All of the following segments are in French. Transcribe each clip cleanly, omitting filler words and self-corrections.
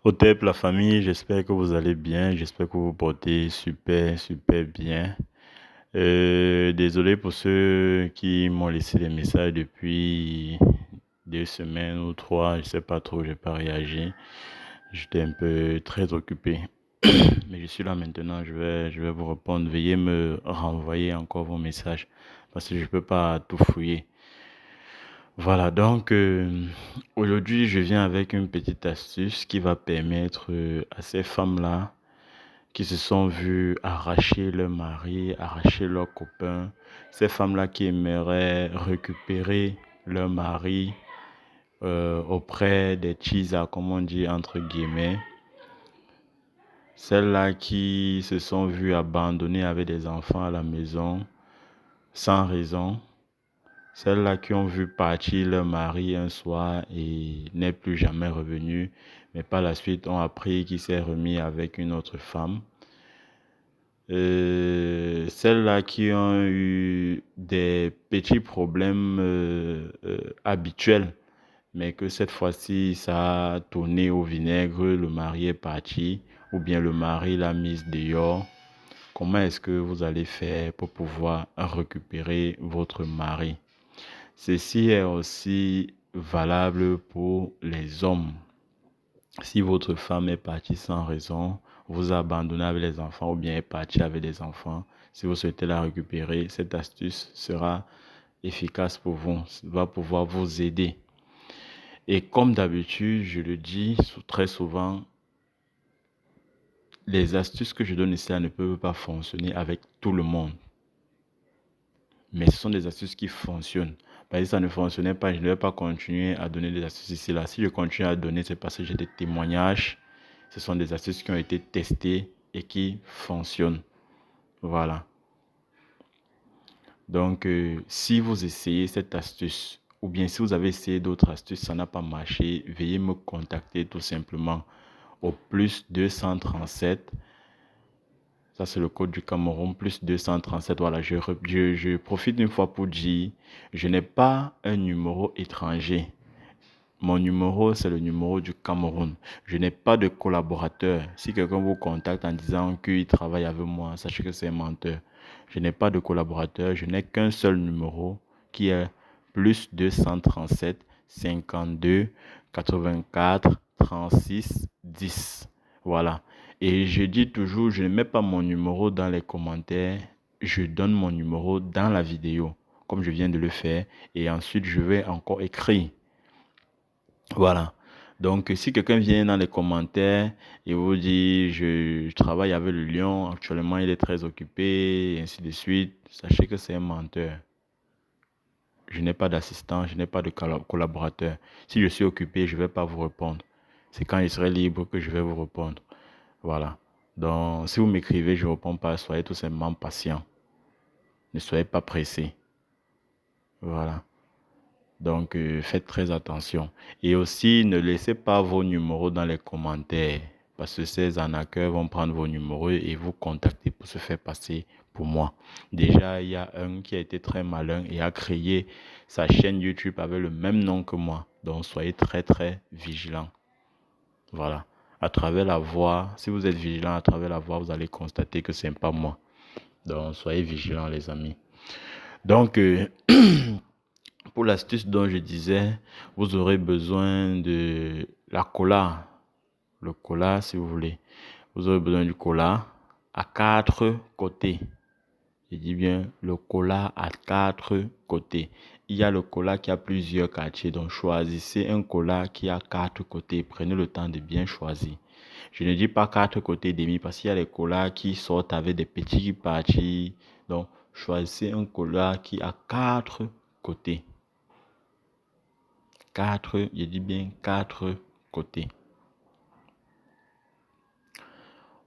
Au TEP, la famille, j'espère que vous allez bien, j'espère que vous vous portez super, super bien. Désolé pour ceux qui m'ont laissé des messages depuis 2 semaines ou trois, je sais pas trop, j'ai pas réagi. J'étais un peu très occupé. Mais je suis là maintenant, je vais vous répondre. Veuillez me renvoyer encore vos messages parce que je peux pas tout fouiller. Voilà, donc aujourd'hui, je viens avec une petite astuce qui va permettre à ces femmes-là qui se sont vues arracher leur mari, arracher leur copain, ces femmes-là qui aimeraient récupérer leur mari auprès des cheesas, comme on dit entre guillemets, celles-là qui se sont vues abandonnées avec des enfants à la maison sans raison. Celles-là qui ont vu partir leur mari un soir et n'est plus jamais revenu, mais par la suite ont appris qu'il s'est remis avec une autre femme. Celles-là qui ont eu des petits problèmes habituels, mais que cette fois-ci, ça a tourné au vinaigre, le mari est parti, ou bien le mari l'a mise dehors. Comment est-ce que vous allez faire pour pouvoir récupérer votre mari? Ceci est aussi valable pour les hommes. Si votre femme est partie sans raison, vous a abandonné avec les enfants ou bien est partie avec les enfants, si vous souhaitez la récupérer, cette astuce sera efficace pour vous, va pouvoir vous aider. Et comme d'habitude, je le dis très souvent, les astuces que je donne ici ne peuvent pas fonctionner avec tout le monde. Mais ce sont des astuces qui fonctionnent. Parce que si ça ne fonctionnait pas, je ne vais pas continuer à donner des astuces ici là. Si je continue à donner, c'est parce que j'ai des témoignages. Ce sont des astuces qui ont été testées et qui fonctionnent. Voilà. Donc, si vous essayez cette astuce, ou bien si vous avez essayé d'autres astuces, ça n'a pas marché, veuillez me contacter tout simplement au plus 237. Ça, c'est le code du Cameroun, plus 237. Voilà, je profite une fois pour dire, je n'ai pas un numéro étranger. Mon numéro, c'est le numéro du Cameroun. Je n'ai pas de collaborateur. Si quelqu'un vous contacte en disant qu'il travaille avec moi, sachez que c'est un menteur. Je n'ai pas de collaborateur. Je n'ai qu'un seul numéro qui est plus 237 52 84 36 10. Voilà. Et je dis toujours, je ne mets pas mon numéro dans les commentaires. Je donne mon numéro dans la vidéo, comme je viens de le faire. Et ensuite, je vais encore écrire. Voilà. Donc, si quelqu'un vient dans les commentaires et vous dit, je travaille avec le lion, actuellement il est très occupé, et ainsi de suite, sachez que c'est un menteur. Je n'ai pas d'assistant, je n'ai pas de collaborateur. Si je suis occupé, je ne vais pas vous répondre. C'est quand je serai libre que je vais vous répondre. Voilà. Donc, si vous m'écrivez, je ne réponds pas, soyez tout simplement patient. Ne soyez pas pressé. Voilà. Donc, faites très attention. Et aussi, ne laissez pas vos numéros dans les commentaires. Parce que ces arnaqueurs vont prendre vos numéros et vous contacter pour se faire passer pour moi. Déjà, il y a un qui a été très malin et a créé sa chaîne YouTube avec le même nom que moi. Donc, soyez très, très vigilants. Voilà. À travers la voix, si vous êtes vigilant à travers la voix, vous allez constater que ce n'est pas moi. Donc, soyez vigilants, les amis. Donc, pour l'astuce dont je disais, vous aurez besoin de la cola. Le cola, si vous voulez. Vous aurez besoin du cola à 4 côtés. Je dis bien le cola à 4 côtés. Il y a le cola qui a plusieurs quartiers. Donc, choisissez un cola qui a 4 côtés. Prenez le temps de bien choisir. Je ne dis pas 4 côtés demi parce qu'il y a les colas qui sortent avec des petits parties. Donc, choisissez un cola qui a 4 côtés. 4, je dis bien 4 côtés.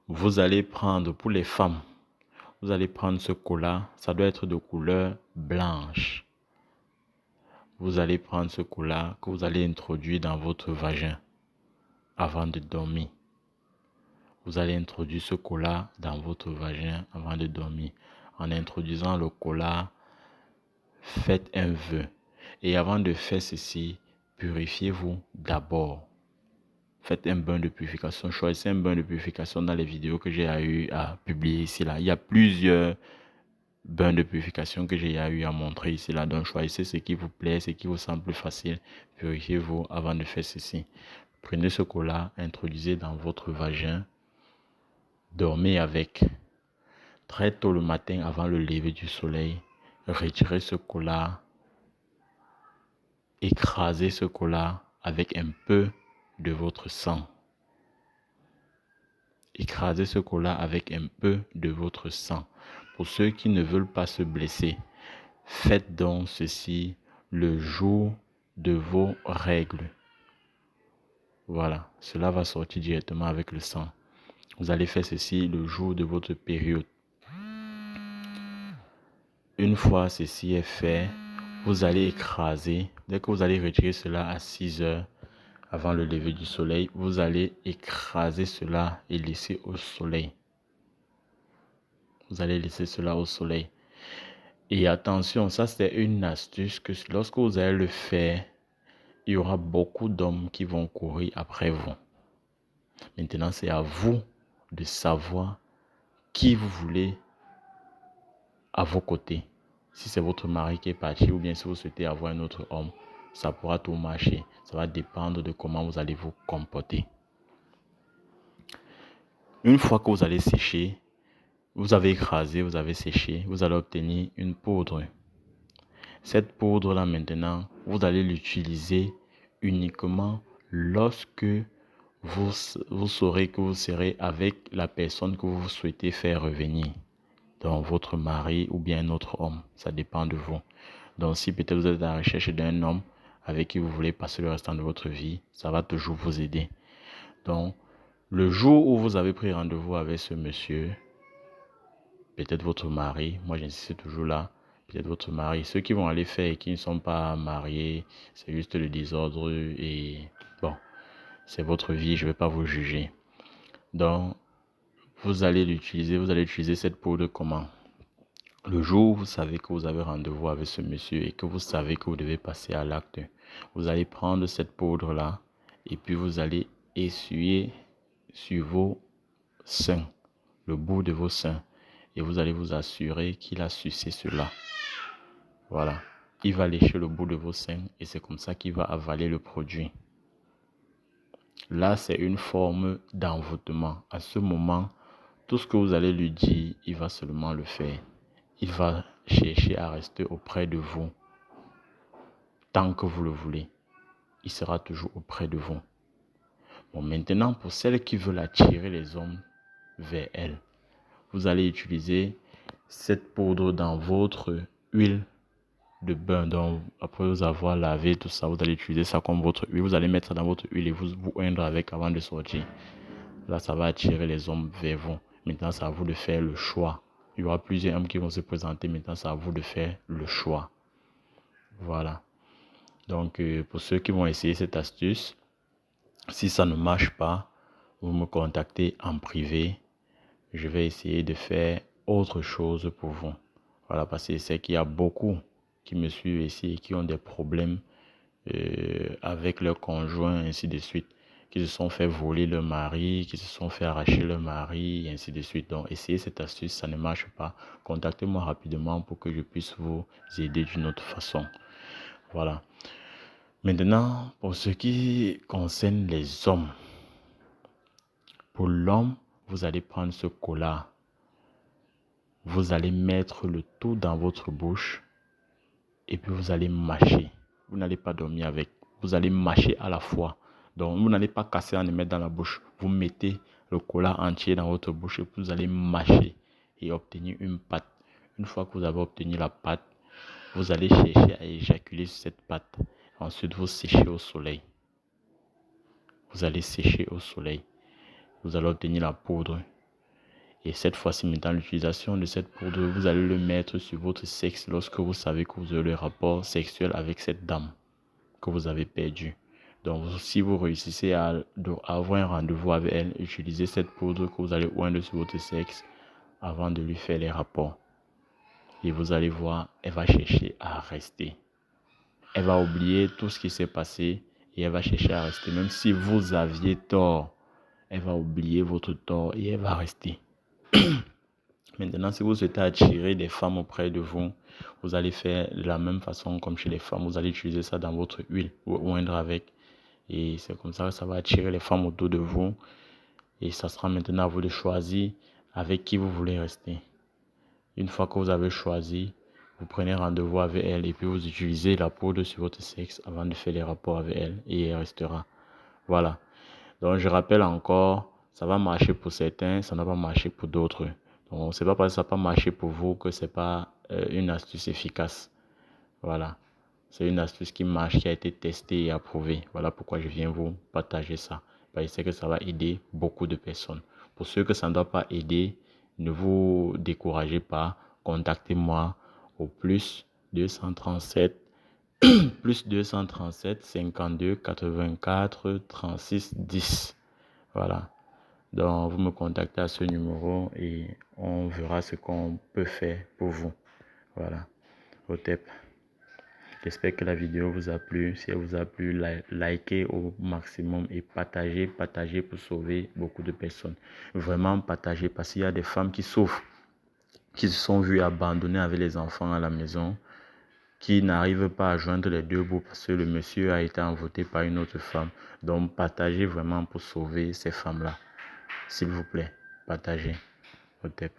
Vous allez prendre, pour les femmes, vous allez prendre ce cola, ça doit être de couleur blanche. Vous allez prendre ce cola que vous allez introduire dans votre vagin avant de dormir. Vous allez introduire ce cola dans votre vagin avant de dormir. En introduisant le cola, faites un vœu. Et avant de faire ceci, purifiez-vous d'abord. faites un bain de purification. Choisissez un bain de purification dans les vidéos que j'ai eu à publier ici, là. Il y a plusieurs bains de purification que j'ai eu à montrer ici, là. Donc, choisissez ce qui vous plaît, ce qui vous semble plus facile. Purifiez-vous avant de faire ceci. Prenez ce cola, introduisez dans votre vagin. Dormez avec. Très tôt le matin, avant le lever du soleil, retirez ce cola. Écrasez ce cola avec un peu de votre sang. Écrasez ce cola avec un peu de votre sang. Pour ceux qui ne veulent pas se blesser, faites donc ceci le jour de vos règles. Voilà, cela va sortir directement avec le sang. Vous allez faire ceci le jour de votre période. Une fois ceci est fait, vous allez écraser. Dès que vous allez retirer cela à 6 heures, avant le lever du soleil, vous allez écraser cela et laisser au soleil. Vous allez laisser cela au soleil. Et attention, ça c'est une astuce que lorsque vous allez le faire, il y aura beaucoup d'hommes qui vont courir après vous. Maintenant, c'est à vous de savoir qui vous voulez à vos côtés. Si c'est votre mari qui est parti ou bien si vous souhaitez avoir un autre homme, ça pourra tout marcher. Ça va dépendre de comment vous allez vous comporter. Une fois que vous allez sécher, vous avez écrasé, vous avez séché, vous allez obtenir une poudre. Cette poudre-là maintenant, vous allez l'utiliser uniquement lorsque vous saurez que vous serez avec la personne que vous souhaitez faire revenir. Donc votre mari ou bien un autre homme, ça dépend de vous. Donc si peut-être vous êtes à la recherche d'un homme avec qui vous voulez passer le restant de votre vie, ça va toujours vous aider. Donc le jour où vous avez pris rendez-vous avec ce monsieur, peut-être votre mari, moi j'insiste toujours là, peut-être votre mari, ceux qui vont aller faire et qui ne sont pas mariés, c'est juste le désordre et bon, c'est votre vie, je ne vais pas vous juger. Donc, vous allez utiliser cette poudre comment? Le jour où vous savez que vous avez rendez-vous avec ce monsieur et que vous savez que vous devez passer à l'acte, vous allez prendre cette poudre-là et puis vous allez essuyer sur vos seins, le bout de vos seins, et vous allez vous assurer qu'il a sucé cela. Voilà. Il va lécher le bout de vos seins et c'est comme ça qu'il va avaler le produit. Là, c'est une forme d'envoûtement. À ce moment, tout ce que vous allez lui dire, il va seulement le faire. Il va chercher à rester auprès de vous tant que vous le voulez. Il sera toujours auprès de vous. Bon, maintenant, pour celles qui veulent attirer les hommes vers elles, vous allez utiliser cette poudre dans votre huile de bain. Donc, après vous avoir lavé tout ça, vous allez utiliser ça comme votre huile. Vous allez mettre dans votre huile et vous oindre avec avant de sortir. Là, ça va attirer les hommes vers vous. Maintenant, c'est à vous de faire le choix. Il y aura plusieurs hommes qui vont se présenter. Maintenant, c'est à vous de faire le choix. Voilà. Donc, pour ceux qui vont essayer cette astuce, si ça ne marche pas, vous me contactez en privé. Je vais essayer de faire autre chose pour vous. Voilà, parce que c'est qu'il y a beaucoup qui me suivent ici et qui ont des problèmes avec leurs conjoints, ainsi de suite, qui se sont fait voler leur mari, qui se sont fait arracher leur mari, et ainsi de suite. Donc, essayez cette astuce, ça ne marche pas. Contactez-moi rapidement pour que je puisse vous aider d'une autre façon. Voilà. Maintenant, pour ce qui concerne les hommes, pour l'homme, vous allez prendre ce cola. Vous allez mettre le tout dans votre bouche et puis vous allez mâcher. Vous n'allez pas dormir avec. Vous allez mâcher à la fois. Donc, vous n'allez pas casser en le mettre dans la bouche. Vous mettez le cola entier dans votre bouche et puis vous allez mâcher et obtenir une pâte. Une fois que vous avez obtenu la pâte, vous allez chercher à éjaculer sur cette pâte. Ensuite, vous séchez au soleil. Vous allez sécher au soleil. Vous allez obtenir la poudre. Et cette fois-ci, maintenant, l'utilisation de cette poudre, vous allez le mettre sur votre sexe lorsque vous savez que vous aurez le rapport sexuel avec cette dame que vous avez perdue. Donc, si vous réussissez à avoir un rendez-vous avec elle, utilisez cette poudre que vous allez oindre sur votre sexe avant de lui faire les rapports. Et vous allez voir, elle va chercher à rester. Elle va oublier tout ce qui s'est passé et elle va chercher à rester. Même si vous aviez tort, elle va oublier votre tort et elle va rester. Maintenant, si vous souhaitez attirer des femmes auprès de vous, vous allez faire de la même façon comme chez les femmes. Vous allez utiliser ça dans votre huile, ou oindre avec. Et c'est comme ça que ça va attirer les femmes autour de vous. Et ça sera maintenant à vous de choisir avec qui vous voulez rester. Une fois que vous avez choisi, vous prenez rendez-vous avec elle et puis vous utilisez la poudre sur votre sexe avant de faire les rapports avec elle et elle restera. Voilà. Donc je rappelle encore, ça va marcher pour certains, ça n'a pas marché pour d'autres. Donc c'est pas parce que ça n'a pas marché pour vous que c'est pas une astuce efficace. Voilà. C'est une astuce qui marche, qui a été testée et approuvée. Voilà pourquoi je viens vous partager ça. Parce que je sais que ça va aider beaucoup de personnes. Pour ceux que ça ne doit pas aider, ne vous découragez pas. Contactez-moi au plus 237 plus 237 52 84 36 10. Voilà. Donc, vous me contactez à ce numéro et on verra ce qu'on peut faire pour vous. Voilà. Au TEP. J'espère que la vidéo vous a plu. Si elle vous a plu, likez au maximum et partagez pour sauver beaucoup de personnes. Vraiment partagez parce qu'il y a des femmes qui souffrent, qui se sont vues abandonnées avec les enfants à la maison, qui n'arrivent pas à joindre les deux bouts parce que le monsieur a été envoûté par une autre femme. Donc partagez vraiment pour sauver ces femmes-là. S'il vous plaît, partagez. Au TEP.